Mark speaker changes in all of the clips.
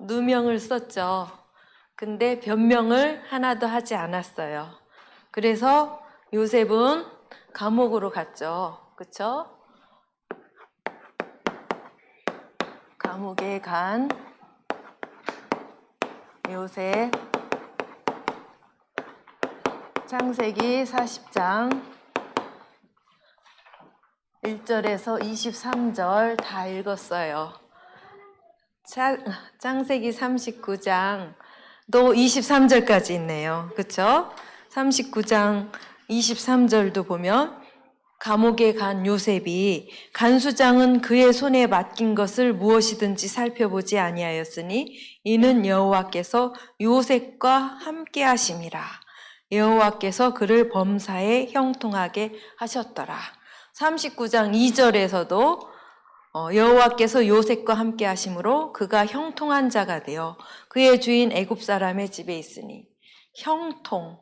Speaker 1: 누명을 썼죠. 근데 변명을 하나도 하지 않았어요. 그래서 요셉은 감옥으로 갔죠. 그쵸? 감옥에 간 요셉, 창세기 40장 1절에서 23절 다 읽었어요. 창세기 39장 또 23절까지 있네요. 그쵸? 39장 23절도 보면 감옥에 간 요셉이 간수장은 그의 손에 맡긴 것을 무엇이든지 살펴보지 아니하였으니 이는 여호와께서 요셉과 함께 하심이라. 여호와께서 그를 범사에 형통하게 하셨더라. 39장 2절에서도 여호와께서 요셉과 함께 하심으로 그가 형통한 자가 되어 그의 주인 애굽 사람의 집에 있으니. 형통,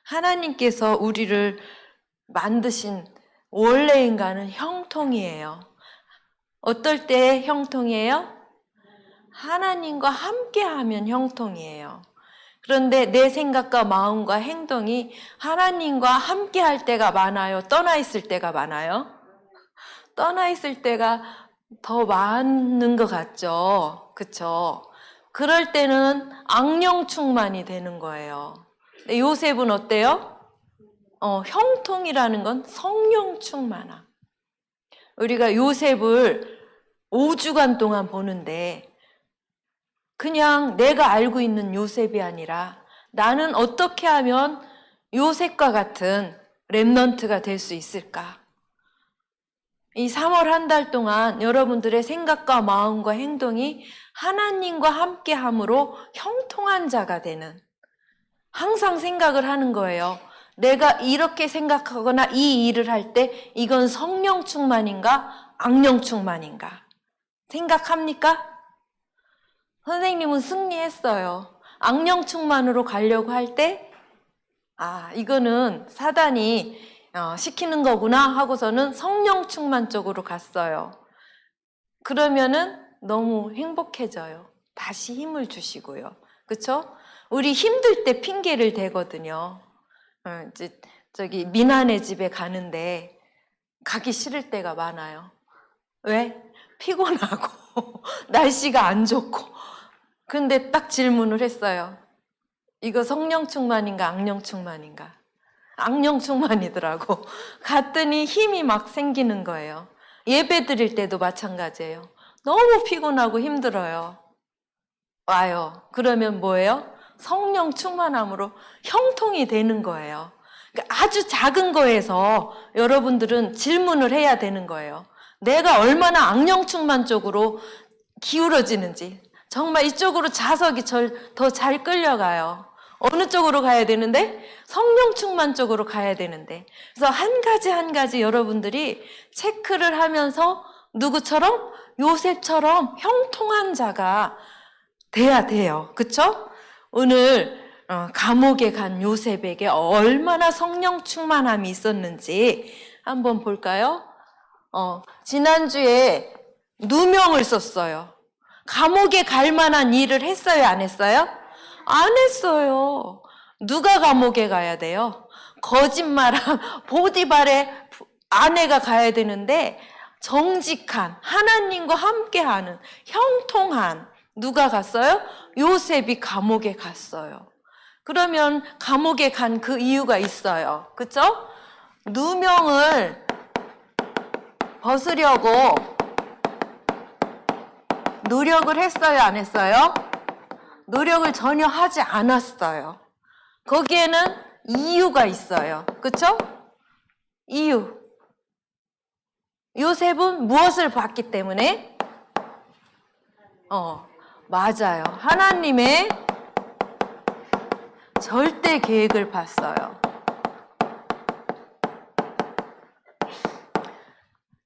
Speaker 1: 하나님께서 우리를 만드신 원래 인간은 형통이에요. 어떨 때 형통이에요? 하나님과 함께하면 형통이에요. 그런데 내 생각과 마음과 행동이 하나님과 함께할 때가 많아요? 떠나 있을 때가 많아요? 떠나 있을 때가 더 많은 것 같죠? 그쵸? 그럴 때는 악령 충만이 되는 거예요. 근데 요셉은 어때요? 형통이라는 건 성령 충만함. 우리가 요셉을 5주간 동안 보는데 그냥 내가 알고 있는 요셉이 아니라 나는 어떻게 하면 요셉과 같은 렘넌트가 될 수 있을까? 이 3월 한 달 동안 여러분들의 생각과 마음과 행동이 하나님과 함께함으로 형통한 자가 되는, 항상 생각을 하는 거예요. 내가 이렇게 생각하거나 이 일을 할 때 이건 성령 충만인가 악령 충만인가 생각합니까? 선생님은 승리했어요. 악령 충만으로 가려고 할 때 이거는 사단이 시키는 거구나 하고서는 성령 충만 쪽으로 갔어요. 그러면은 너무 행복해져요. 다시 힘을 주시고요. 그렇죠? 우리 힘들 때 핑계를 대거든요. 이제 저기 미나네 집에 가는데 가기 싫을 때가 많아요. 왜? 피곤하고 날씨가 안 좋고. 근데 딱 질문을 했어요. 이거 성령 충만인가 악령 충만인가? 악령 충만이더라고. 갔더니 힘이 막 생기는 거예요. 예배 드릴 때도 마찬가지예요. 너무 피곤하고 힘들어요. 와요. 그러면 뭐예요? 성령 충만함으로 형통이 되는 거예요. 그러니까 아주 작은 거에서 여러분들은 질문을 해야 되는 거예요. 내가 얼마나 악령 충만 쪽으로 기울어지는지. 정말 이쪽으로 자석이 더 잘 끌려가요. 어느 쪽으로 가야 되는데? 성령 충만 쪽으로 가야 되는데. 그래서 한 가지 한 가지 여러분들이 체크를 하면서 누구처럼? 요셉처럼 형통한 자가 돼야 돼요. 그쵸? 오늘 감옥에 간 요셉에게 얼마나 성령 충만함이 있었는지 한번 볼까요? 지난주에 누명을 썼어요. 감옥에 갈 만한 일을 했어요, 안 했어요? 안 했어요. 누가 감옥에 가야 돼요? 거짓말한 보디발의 아내가 가야 되는데 정직한 하나님과 함께하는 형통한 누가 갔어요? 요셉이 감옥에 갔어요. 그러면 감옥에 간 그 이유가 있어요. 그쵸? 누명을 벗으려고 노력을 했어요, 안 했어요? 노력을 전혀 하지 않았어요. 거기에는 이유가 있어요. 그쵸? 이유. 요셉은 무엇을 봤기 때문에? 맞아요. 하나님의 절대 계획을 봤어요.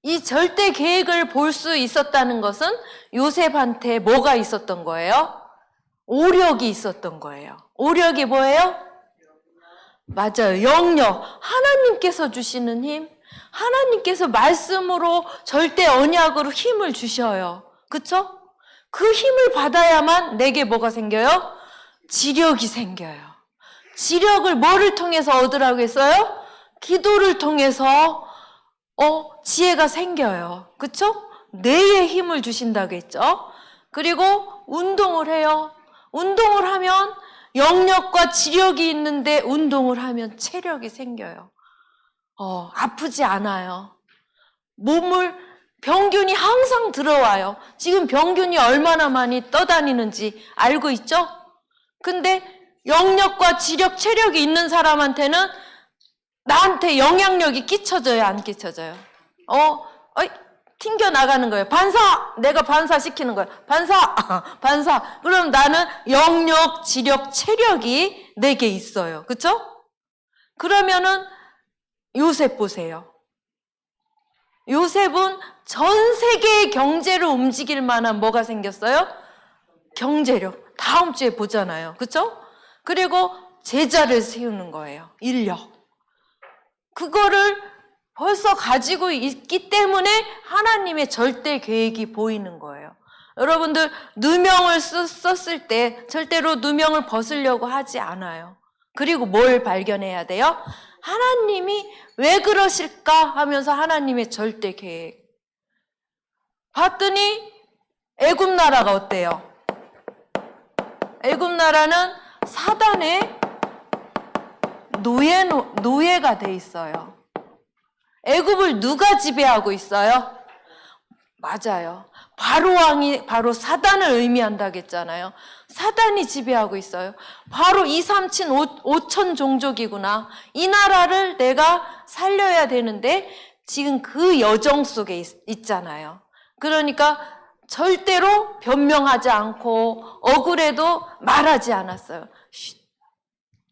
Speaker 1: 이 절대 계획을 볼 수 있었다는 것은 요셉한테 뭐가 있었던 거예요? 오력이 있었던 거예요. 오력이 뭐예요? 맞아요. 영역. 하나님께서 주시는 힘. 하나님께서 말씀으로 절대 언약으로 힘을 주셔요. 그쵸? 그 힘을 받아야만 내게 뭐가 생겨요? 지력이 생겨요. 지력을 뭐를 통해서 얻으라고 했어요? 기도를 통해서 지혜가 생겨요. 그쵸? 뇌에 힘을 주신다고 했죠. 그리고 운동을 해요. 운동을 하면 영역과 지력이 있는데 운동을 하면 체력이 생겨요. 아프지 않아요. 병균이 항상 들어와요. 지금 병균이 얼마나 많이 떠다니는지 알고 있죠? 근데 영역과 지력, 체력이 있는 사람한테는 나한테 영향력이 끼쳐져요, 안 끼쳐져요? 튕겨 나가는 거예요. 반사! 내가 반사시키는 거예요. 반사! 반사! 그럼 나는 영역, 지력, 체력이 내게 있어요. 그쵸? 그러면은 요셉 보세요. 요셉은 전 세계의 경제를 움직일 만한 뭐가 생겼어요? 경제력. 다음 주에 보잖아요. 그쵸? 그리고 제자를 세우는 거예요. 인력. 그거를 벌써 가지고 있기 때문에 하나님의 절대 계획이 보이는 거예요. 여러분들 누명을 썼을 때 절대로 누명을 벗으려고 하지 않아요. 그리고 뭘 발견해야 돼요? 하나님이 왜 그러실까 하면서 하나님의 절대 계획. 봤더니 애굽 나라가 어때요? 애굽 나라는 사단의 노예가 돼 있어요. 애굽을 누가 지배하고 있어요? 맞아요. 바로 왕이 바로 사단을 의미한다고 했잖아요. 사단이 지배하고 있어요. 바로 2, 3, 5천 종족이구나. 이 나라를 내가 살려야 되는데 지금 그 여정 속에 있잖아요. 그러니까 절대로 변명하지 않고 억울해도 말하지 않았어요.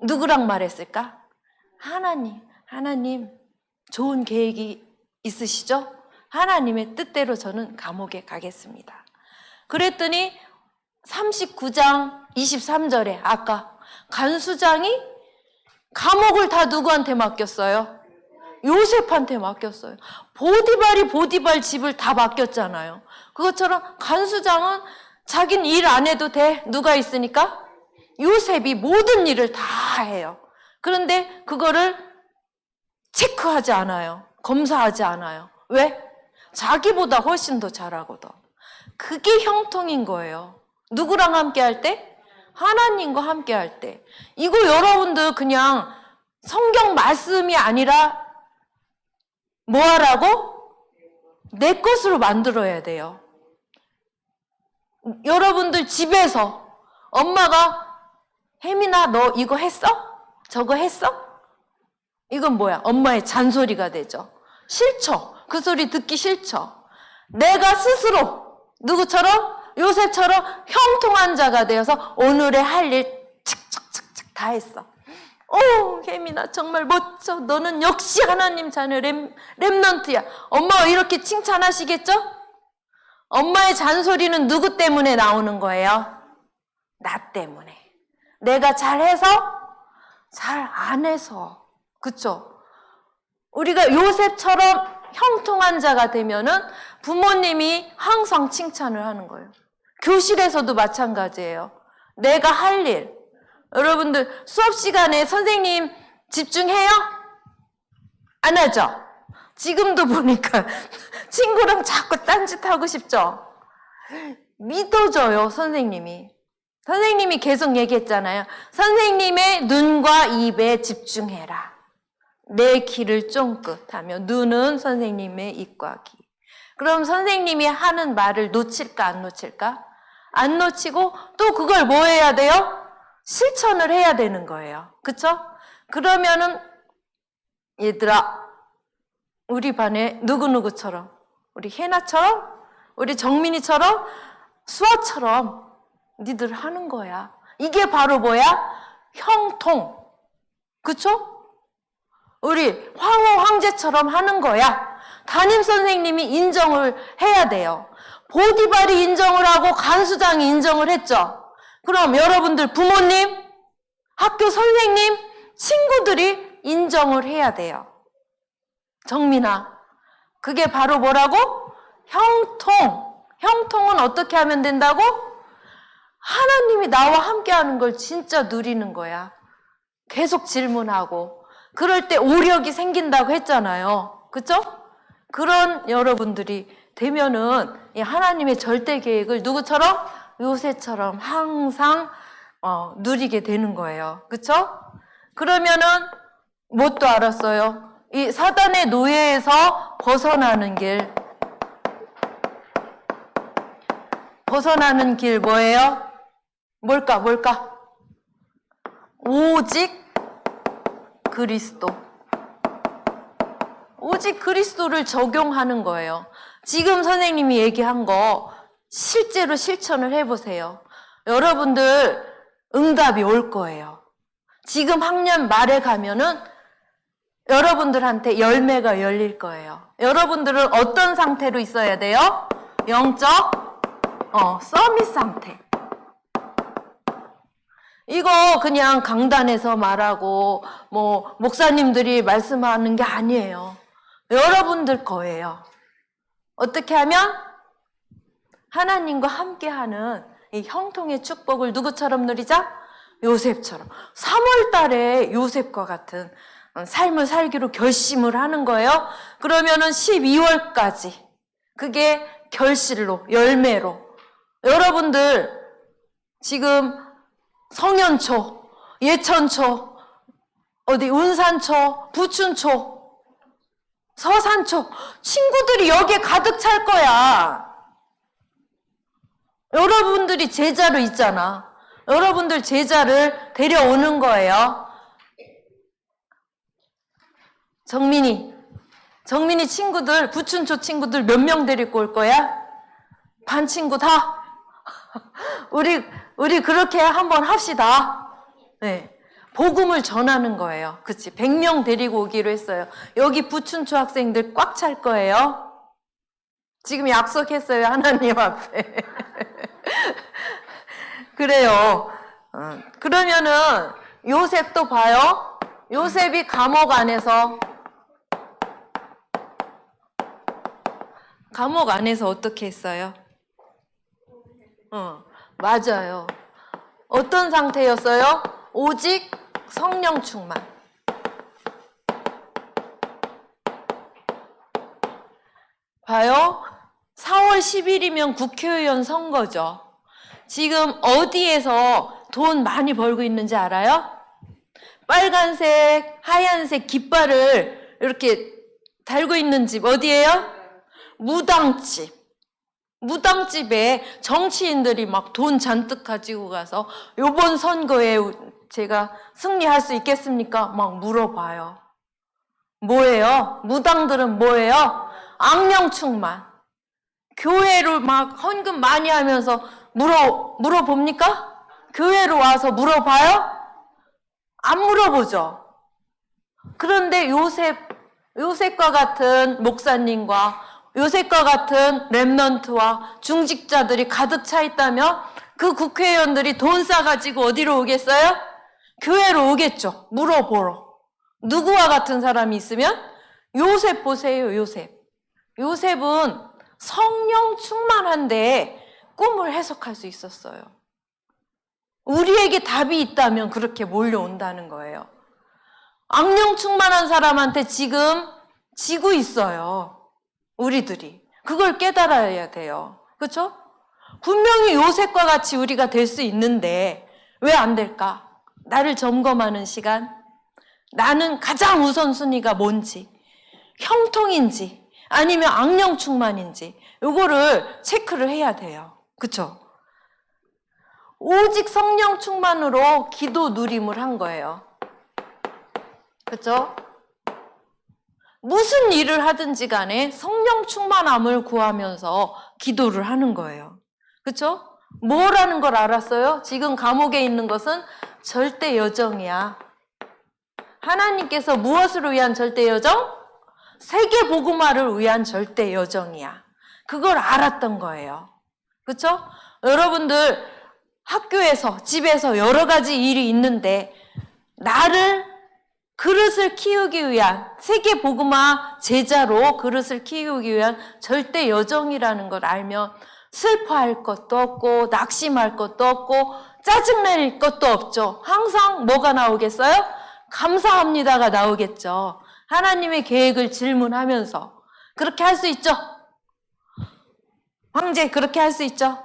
Speaker 1: 누구랑 말했을까? 하나님 좋은 계획이 있으시죠? 하나님의 뜻대로 저는 감옥에 가겠습니다. 그랬더니 39장 23절에 아까 간수장이 감옥을 다 누구한테 맡겼어요? 요셉한테 맡겼어요. 보디발 집을 다 맡겼잖아요. 그것처럼 간수장은 자기는 일 안 해도 돼. 누가 있으니까? 요셉이 모든 일을 다 해요. 그런데 그거를 체크하지 않아요. 검사하지 않아요. 왜? 자기보다 훨씬 더 잘하거든. 그게 형통인 거예요. 누구랑 함께 할 때? 하나님과 함께 할 때. 이거 여러분들 그냥 성경 말씀이 아니라 뭐 하라고? 내 것으로 만들어야 돼요. 여러분들 집에서 엄마가 혜민아 너 이거 했어? 저거 했어? 이건 뭐야? 엄마의 잔소리가 되죠. 싫죠? 그 소리 듣기 싫죠? 내가 스스로 누구처럼? 요셉처럼 형통한 자가 되어서 오늘의 할 일 칙칙칙칙 다 했어. 혜민아 정말 멋져. 너는 역시 하나님 자녀 렘넌트야. 엄마가 이렇게 칭찬하시겠죠? 엄마의 잔소리는 누구 때문에 나오는 거예요? 나 때문에. 내가 잘해서? 잘 안 해서. 그쵸? 우리가 요셉처럼 형통한 자가 되면은 부모님이 항상 칭찬을 하는 거예요. 교실에서도 마찬가지예요. 내가 할 일. 여러분들 수업 시간에 선생님 집중해요? 안 하죠? 지금도 보니까 친구랑 자꾸 딴짓하고 싶죠? 믿어줘요, 선생님이. 선생님이 계속 얘기했잖아요. 선생님의 눈과 입에 집중해라. 내 귀를 쫑긋 하며 눈은 선생님의 입과 귀. 그럼 선생님이 하는 말을 놓칠까 안 놓칠까? 안 놓치고 또 그걸 뭐 해야 돼요? 실천을 해야 되는 거예요. 그쵸? 그러면은 얘들아 우리 반에 누구누구처럼 우리 혜나처럼 우리 정민이처럼 수아처럼 니들 하는 거야. 이게 바로 뭐야? 형통. 그쵸? 우리 황후 황제처럼 하는 거야. 담임 선생님이 인정을 해야 돼요. 보디발이 인정을 하고 간수장이 인정을 했죠. 그럼 여러분들 부모님, 학교 선생님, 친구들이 인정을 해야 돼요. 정민아, 그게 바로 뭐라고? 형통. 형통은 어떻게 하면 된다고? 하나님이 나와 함께 하는 걸 진짜 누리는 거야. 계속 질문하고. 그럴 때 오력이 생긴다고 했잖아요. 그쵸? 그런 여러분들이 되면은 이 하나님의 절대 계획을 누구처럼? 요새처럼 항상 누리게 되는 거예요. 그쵸? 그러면은 뭣도 알았어요. 이 사단의 노예에서 벗어나는 길. 벗어나는 길 뭐예요? 뭘까? 오직 그리스도. 오직 그리스도를 적용하는 거예요. 지금 선생님이 얘기한 거 실제로 실천을 해보세요. 여러분들 응답이 올 거예요. 지금 학년 말에 가면은 여러분들한테 열매가 열릴 거예요. 여러분들은 어떤 상태로 있어야 돼요? 영적 서밋 상태. 이거 그냥 강단에서 말하고 목사님들이 말씀하는 게 아니에요. 여러분들 거예요. 어떻게 하면 하나님과 함께하는 이 형통의 축복을 누구처럼 누리자? 요셉처럼. 3월 달에 요셉과 같은 삶을 살기로 결심을 하는 거예요. 그러면은 12월까지 그게 결실로, 열매로. 여러분들 지금 성현초, 예천초, 운산초, 부춘초, 서산초 친구들이 여기에 가득 찰 거야. 여러분들이 제자로 있잖아. 여러분들 제자를 데려오는 거예요. 정민이 친구들, 부춘초 친구들 몇 명 데리고 올 거야? 반 친구 다? 우리 그렇게 한번 합시다. 네. 복음을 전하는 거예요. 그치? 100명 데리고 오기로 했어요. 여기 부춘초 학생들 꽉 찰 거예요. 지금 약속했어요. 하나님 앞에. 그래요. 그러면은 요셉도 봐요. 요셉이 감옥 안에서 어떻게 했어요? 맞아요. 어떤 상태였어요? 오직 성령 충만. 봐요. 4월 10일이면 국회의원 선거죠. 지금 어디에서 돈 많이 벌고 있는지 알아요? 빨간색, 하얀색 깃발을 이렇게 달고 있는 집 어디예요? 무당집. 무당집에 정치인들이 막 돈 잔뜩 가지고 가서 요번 선거에 제가 승리할 수 있겠습니까? 막 물어봐요. 뭐예요? 무당들은 뭐예요? 악령 충만. 교회로 막 헌금 많이 하면서 물어봅니까? 교회로 와서 물어봐요? 안 물어보죠. 그런데 요셉과 같은 목사님과 요셉과 같은 렘넌트와 중직자들이 가득 차 있다면 그 국회의원들이 돈 싸가지고 어디로 오겠어요? 교회로 오겠죠. 물어보러. 누구와 같은 사람이 있으면? 요셉 보세요. 요셉은 성령 충만한데 꿈을 해석할 수 있었어요. 우리에게 답이 있다면 그렇게 몰려온다는 거예요. 악령 충만한 사람한테 지금 지고 있어요. 우리들이. 그걸 깨달아야 돼요. 그렇죠? 분명히 요셉과 같이 우리가 될 수 있는데 왜 안 될까? 나를 점검하는 시간. 나는 가장 우선순위가 뭔지, 형통인지 아니면 악령 충만인지 요거를 체크를 해야 돼요. 그렇죠? 오직 성령 충만으로 기도 누림을 한 거예요. 그렇죠? 무슨 일을 하든지 간에 성령 충만함을 구하면서 기도를 하는 거예요. 그렇죠? 뭐라는 걸 알았어요? 지금 감옥에 있는 것은 절대 여정이야. 하나님께서 무엇을 위한 절대 여정? 세계 복음화를 위한 절대 여정이야. 그걸 알았던 거예요. 그렇죠? 여러분들 학교에서, 집에서 여러 가지 일이 있는데 나를 그릇을 키우기 위한 세계 복음화 제자로 그릇을 키우기 위한 절대 여정이라는 걸 알면 슬퍼할 것도 없고 낙심할 것도 없고 짜증낼 것도 없죠. 항상 뭐가 나오겠어요? 감사합니다가 나오겠죠. 하나님의 계획을 질문하면서 그렇게 할 수 있죠. 황제 그렇게 할 수 있죠.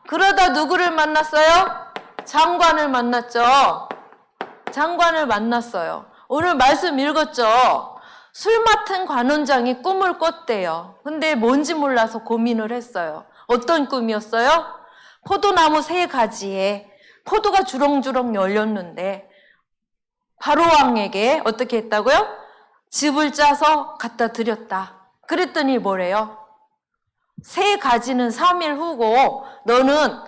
Speaker 1: 그러다 누구를 만났어요? 장관을 만났죠. 장관을 만났어요. 오늘 말씀 읽었죠. 술 맡은 관원장이 꿈을 꿨대요. 근데 뭔지 몰라서 고민을 했어요. 어떤 꿈이었어요? 포도나무 3가지에 포도가 주렁주렁 열렸는데 바로왕에게 어떻게 했다고요? 즙을 짜서 갖다 드렸다. 그랬더니 뭐래요? 3가지는 3일 후고 너는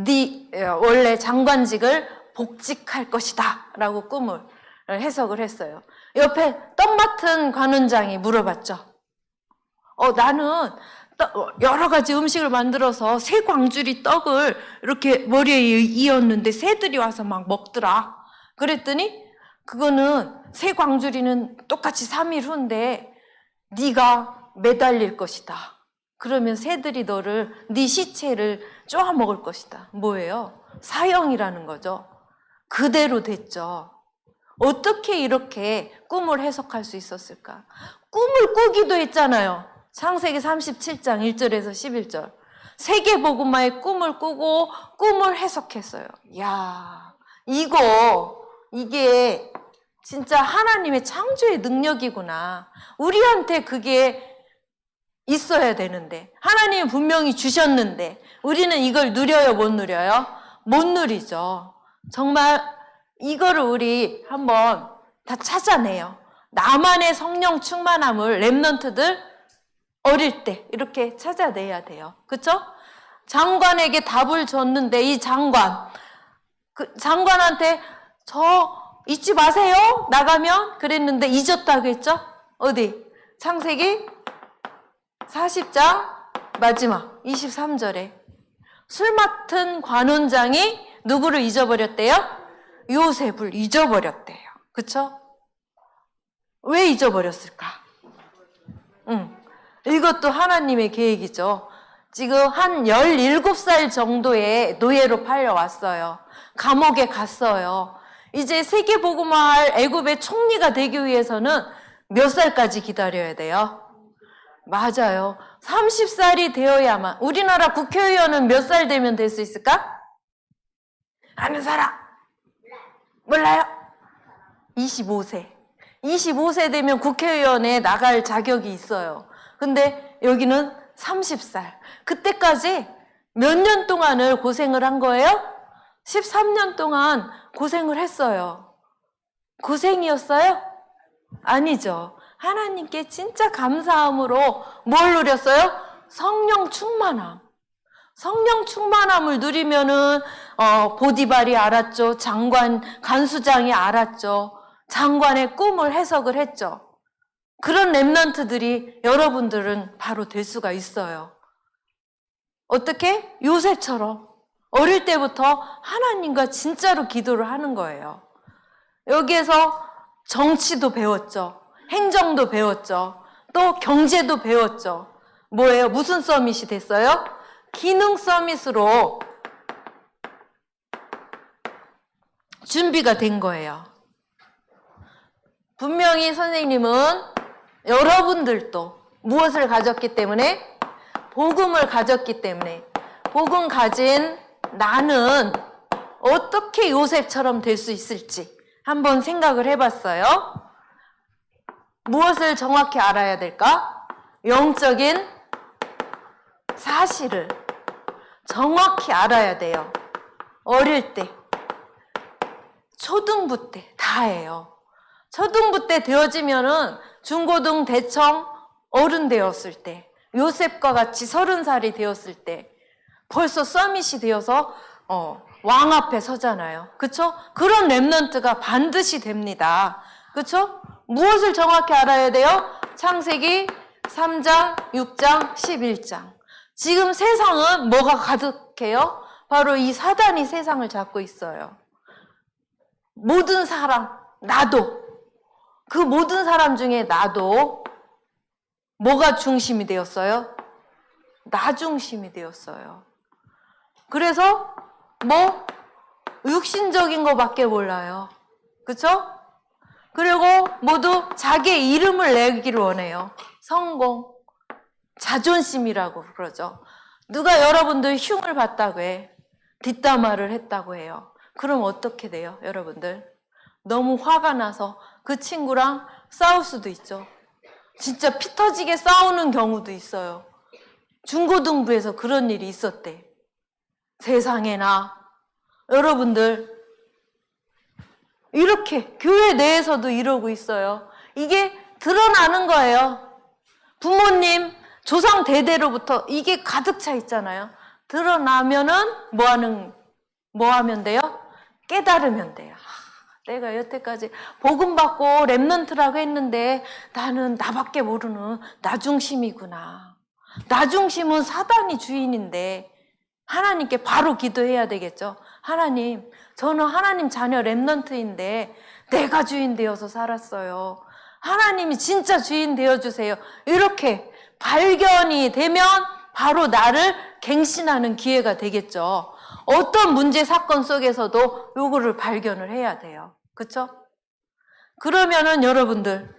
Speaker 1: 네 원래 장관직을 복직할 것이다 라고 꿈을 해석을 했어요. 옆에 떡 맡은 관원장이 물어봤죠. 나는 여러 가지 음식을 만들어서 3광주리 떡을 이렇게 머리에 이었는데 새들이 와서 막 먹더라. 그랬더니 그거는 3광주리는 똑같이 3일 후인데 네가 매달릴 것이다. 그러면 새들이 네 시체를 쪼아 먹을 것이다. 뭐예요? 사형이라는 거죠. 그대로 됐죠. 어떻게 이렇게 꿈을 해석할 수 있었을까? 꿈을 꾸기도 했잖아요. 창세기 37장 1절에서 11절. 세계복음화의 꿈을 꾸고 꿈을 해석했어요. 야, 이게 진짜 하나님의 창조의 능력이구나. 우리한테 그게 있어야 되는데 하나님이 분명히 주셨는데 우리는 이걸 누려요, 못 누려요? 못 누리죠. 정말 이거를 우리 한번 다 찾아내요. 나만의 성령 충만함을 렘넌트들 어릴 때 이렇게 찾아내야 돼요. 그렇죠? 장관에게 답을 줬는데 이 장관한테 저 잊지 마세요. 나가면 그랬는데 잊었다고 했죠? 어디? 창세기 40장 마지막 23절에 술 맡은 관원장이 누구를 잊어버렸대요? 요셉을 잊어버렸대요. 그쵸? 왜 잊어버렸을까? 이것도 하나님의 계획이죠. 지금 한 17살 정도의 노예로 팔려왔어요. 감옥에 갔어요. 이제 세계복음화할 애굽의 총리가 되기 위해서는 몇 살까지 기다려야 돼요? 맞아요. 30살이 되어야만. 우리나라 국회의원은 몇 살 되면 될 수 있을까? 아는 사람? 몰라요? 25세. 25세 되면 국회의원에 나갈 자격이 있어요. 근데 여기는 30살. 그때까지 몇 년 동안을 고생을 한 거예요? 13년 동안 고생을 했어요. 고생이었어요? 아니죠. 하나님께 진짜 감사함으로 뭘 누렸어요? 성령 충만함. 성령 충만함을 누리면은 보디발이 알았죠. 간수장이 알았죠. 장관의 꿈을 해석을 했죠. 그런 렘넌트들이 여러분들은 바로 될 수가 있어요. 어떻게? 요셉처럼 어릴 때부터 하나님과 진짜로 기도를 하는 거예요. 여기에서 정치도 배웠죠. 행정도 배웠죠. 또 경제도 배웠죠. 뭐예요? 무슨 서밋이 됐어요? 기능 서밋으로 준비가 된 거예요. 분명히 선생님은 여러분들도 무엇을 가졌기 때문에? 복음을 가졌기 때문에 복음 가진 나는 어떻게 요셉처럼 될 수 있을지 한번 생각을 해봤어요. 무엇을 정확히 알아야 될까? 영적인 사실을 정확히 알아야 돼요. 어릴 때, 초등부 때 다예요. 초등부 때 되어지면은 중고등 대청 어른 되었을 때, 요셉과 같이 30살이 되었을 때 벌써 서밋이 되어서 왕 앞에 서잖아요. 그쵸? 그런 렘넌트가 반드시 됩니다. 그쵸? 무엇을 정확히 알아야 돼요? 창세기 3장, 6장, 11장. 지금 세상은 뭐가 가득해요? 바로 이 사단이 세상을 잡고 있어요. 모든 사람, 나도, 그 모든 사람 중에 나도 뭐가 중심이 되었어요? 나 중심이 되었어요. 그래서 육신적인 거밖에 몰라요. 그쵸? 그리고 모두 자기의 이름을 내기를 원해요. 성공, 자존심이라고 그러죠. 누가 여러분들 흉을 봤다고 해. 뒷담화를 했다고 해요. 그럼 어떻게 돼요, 여러분들? 너무 화가 나서 그 친구랑 싸울 수도 있죠. 진짜 피 터지게 싸우는 경우도 있어요. 중고등부에서 그런 일이 있었대. 세상에나. 여러분들, 이렇게 교회 내에서도 이러고 있어요. 이게 드러나는 거예요. 부모님, 조상 대대로부터 이게 가득 차 있잖아요. 드러나면은 뭐 하면 돼요? 깨달으면 돼요. 내가 여태까지 복음 받고 렘넌트라고 했는데 나는 나밖에 모르는 나중심이구나. 나중심은 사단이 주인인데 하나님께 바로 기도해야 되겠죠. 하나님, 저는 하나님 자녀 렘넌트인데 내가 주인 되어서 살았어요. 하나님이 진짜 주인 되어주세요. 이렇게 발견이 되면 바로 나를 갱신하는 기회가 되겠죠. 어떤 문제 사건 속에서도 요거를 발견을 해야 돼요. 그쵸? 그러면은 여러분들,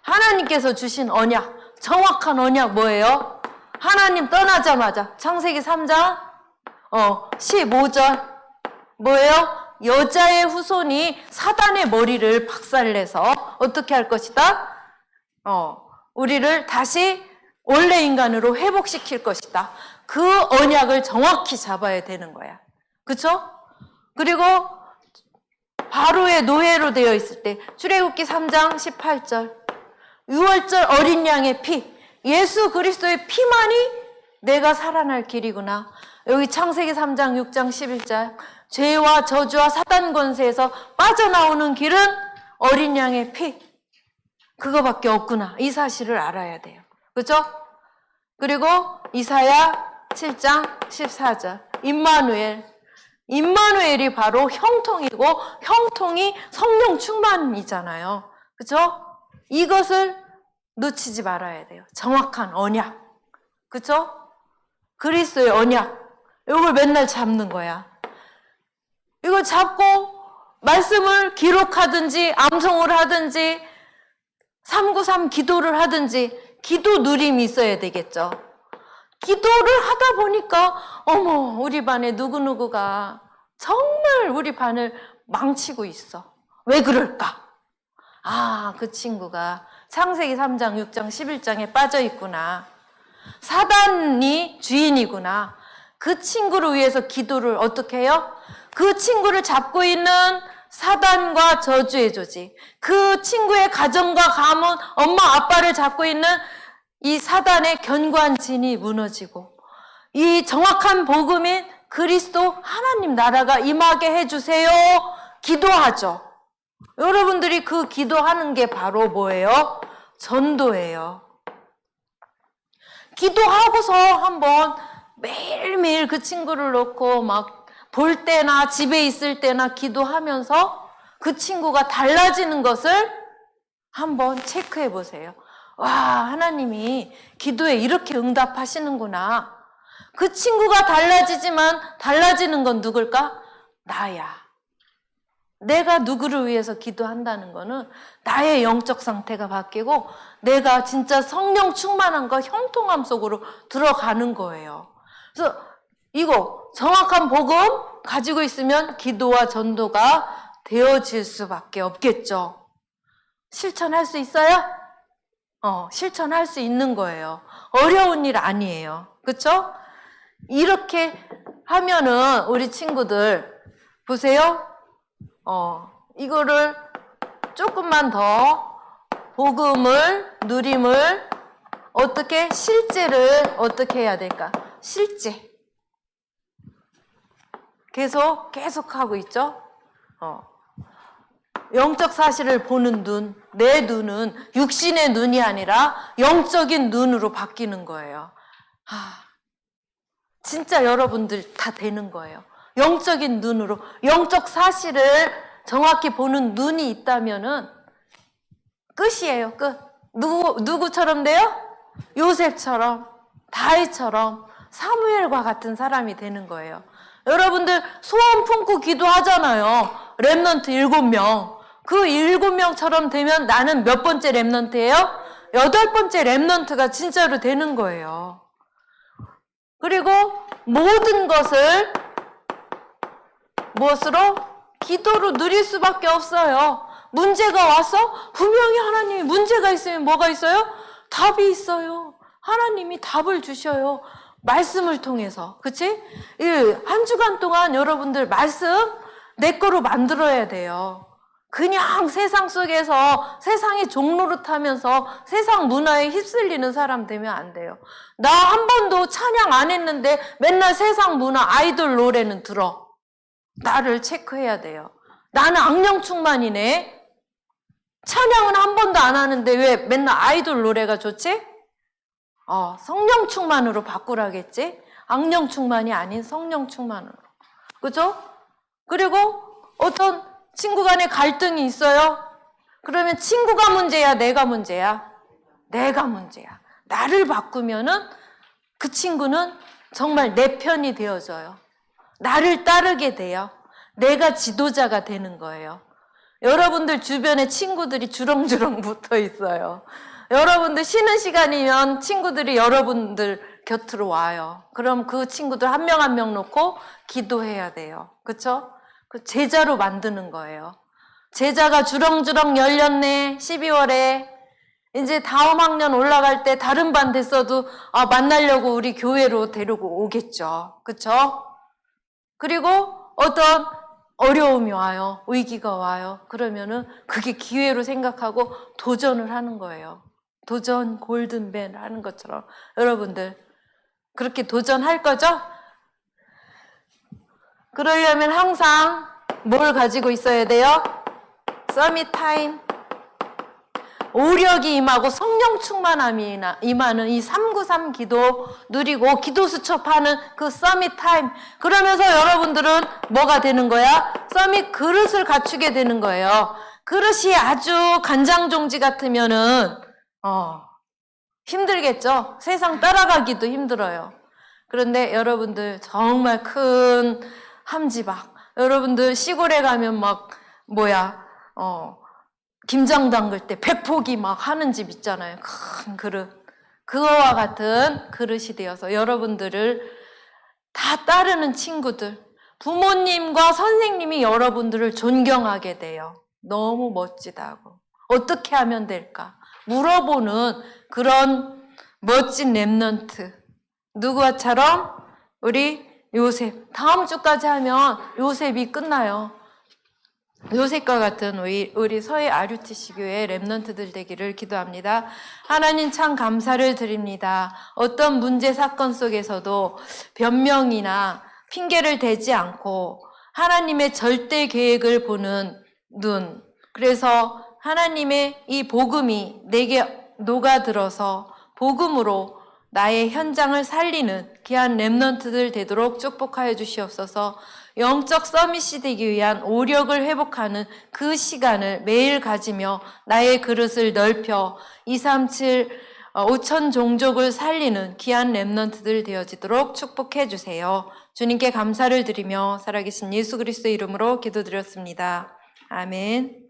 Speaker 1: 하나님께서 주신 언약, 정확한 언약 뭐예요? 하나님 떠나자마자 창세기 3장 15절 뭐예요? 여자의 후손이 사단의 머리를 박살내서 어떻게 할 것이다? 우리를 다시 원래 인간으로 회복시킬 것이다. 그 언약을 정확히 잡아야 되는 거야. 그쵸? 그리고 바로의 노예로 되어 있을 때 출애굽기 3장 18절 유월절 어린 양의 피, 예수 그리스도의 피만이 내가 살아날 길이구나. 여기 창세기 3장 6장 11절 죄와 저주와 사단 권세에서 빠져나오는 길은 어린 양의 피, 그거밖에 없구나. 이 사실을 알아야 돼요. 그죠? 그리고 이사야 7장 14절 임마누엘이 바로 형통이고 형통이 성령 충만이잖아요. 그죠? 이것을 놓치지 말아야 돼요. 정확한 언약. 그죠? 그리스도의 언약. 이걸 맨날 잡는 거야. 이걸 잡고 말씀을 기록하든지 암송을 하든지 393 기도를 하든지 기도 누림이 있어야 되겠죠. 기도를 하다 보니까 어머, 우리 반에 누구누구가 정말 우리 반을 망치고 있어. 왜 그럴까? 그 친구가 창세기 3장 6장 11장에 빠져 있구나. 사단이 주인이구나. 그 친구를 위해서 기도를 어떻게 해요? 그 친구를 잡고 있는 사단과 저주의 조직, 그 친구의 가정과 가문, 엄마 아빠를 잡고 있는 이 사단의 견고한 진이 무너지고 이 정확한 복음인 그리스도 하나님 나라가 임하게 해주세요. 기도하죠. 여러분들이 그 기도하는 게 바로 뭐예요? 전도예요. 기도하고서 한번 매일매일 그 친구를 놓고 막 볼 때나 집에 있을 때나 기도하면서 그 친구가 달라지는 것을 한번 체크해 보세요. 와, 하나님이 기도에 이렇게 응답하시는구나. 그 친구가 달라지지만 달라지는 건 누굴까? 나야. 내가 누구를 위해서 기도한다는 거는 나의 영적 상태가 바뀌고 내가 진짜 성령 충만한 거 형통함 속으로 들어가는 거예요. 그래서 이거 정확한 복음 가지고 있으면 기도와 전도가 되어질 수밖에 없겠죠. 실천할 수 있어요? 실천할 수 있는 거예요. 어려운 일 아니에요. 그렇죠? 이렇게 하면은 우리 친구들 보세요. 이거를 조금만 더 복음을 누림을 실제를 어떻게 해야 될까? 실제 계속 하고 있죠. 영적 사실을 보는 눈, 내 눈은 육신의 눈이 아니라 영적인 눈으로 바뀌는 거예요. 진짜 여러분들 다 되는 거예요. 영적인 눈으로, 영적 사실을 정확히 보는 눈이 있다면은 끝이에요, 끝. 누구처럼 돼요? 요셉처럼. 다윗처럼 사무엘과 같은 사람이 되는 거예요. 여러분들 소원 품고 기도하잖아요. 렘넌트 7명. 그 7명처럼 되면 나는 몇 번째 렘넌트예요? 8번째 렘넌트가 진짜로 되는 거예요. 그리고 모든 것을 무엇으로? 기도로 누릴 수밖에 없어요. 문제가 와서 분명히 하나님이 문제가 있으면 뭐가 있어요? 답이 있어요. 하나님이 답을 주셔요. 말씀을 통해서. 그치? 한 주간 동안 여러분들 말씀 내 거로 만들어야 돼요. 그냥 세상 속에서 세상의 종로를 타면서 세상 문화에 휩쓸리는 사람 되면 안 돼요. 나 한 번도 찬양 안 했는데 맨날 세상 문화 아이돌 노래는 들어. 나를 체크해야 돼요. 나는 악령 충만이네. 찬양은 한 번도 안 하는데 왜 맨날 아이돌 노래가 좋지? 성령 충만으로 바꾸라겠지? 악령 충만이 아닌 성령 충만으로. 그죠? 그리고 어떤 친구 간에 갈등이 있어요? 그러면 친구가 문제야, 내가 문제야? 내가 문제야. 나를 바꾸면은 그 친구는 정말 내 편이 되어져요. 나를 따르게 돼요. 내가 지도자가 되는 거예요. 여러분들 주변에 친구들이 주렁주렁 붙어 있어요. 여러분들 쉬는 시간이면 친구들이 여러분들 곁으로 와요. 그럼 그 친구들 한 명 한 명 놓고 기도해야 돼요. 그쵸? 그 제자로 만드는 거예요. 제자가 주렁주렁 열렸네. 12월에. 이제 다음 학년 올라갈 때 다른 반 됐어도 만나려고 우리 교회로 데리고 오겠죠. 그쵸? 그리고 어떤 어려움이 와요. 위기가 와요. 그러면은 그게 기회로 생각하고 도전을 하는 거예요. 도전 골든벨 하는 것처럼. 여러분들 그렇게 도전할 거죠? 그러려면 항상 뭘 가지고 있어야 돼요? 서밋 타임. 오력이 임하고 성령 충만함이 임하는 이 393 기도 누리고 기도 수첩하는 그 서밋 타임. 그러면서 여러분들은 뭐가 되는 거야? 서밋 그릇을 갖추게 되는 거예요. 그릇이 아주 간장종지 같으면은 힘들겠죠? 세상 따라가기도 힘들어요. 그런데 여러분들 정말 큰 함지박. 여러분들 시골에 가면 김장 담글 때 백포기 막 하는 집 있잖아요. 큰 그릇. 그거와 같은 그릇이 되어서 여러분들을 다 따르는 친구들, 부모님과 선생님이 여러분들을 존경하게 돼요. 너무 멋지다고. 어떻게 하면 될까? 물어보는 그런 멋진 랩넌트. 누구와처럼? 우리 요셉. 다음 주까지 하면 요셉이 끝나요. 요셉과 같은 우리 서해 RUTC 교회 랩넌트들 되기를 기도합니다. 하나님 참 감사를 드립니다. 어떤 문제 사건 속에서도 변명이나 핑계를 대지 않고 하나님의 절대 계획을 보는 눈. 그래서 하나님의 이 복음이 내게 녹아들어서 복음으로 나의 현장을 살리는 귀한 랩넌트들 되도록 축복하여 주시옵소서. 영적 서밋이 되기 위한 오력을 회복하는 그 시간을 매일 가지며 나의 그릇을 넓혀 237 5천 종족을 살리는 귀한 랩넌트들 되어지도록 축복해 주세요. 주님께 감사를 드리며 살아계신 예수 그리스도의 이름으로 기도드렸습니다. 아멘.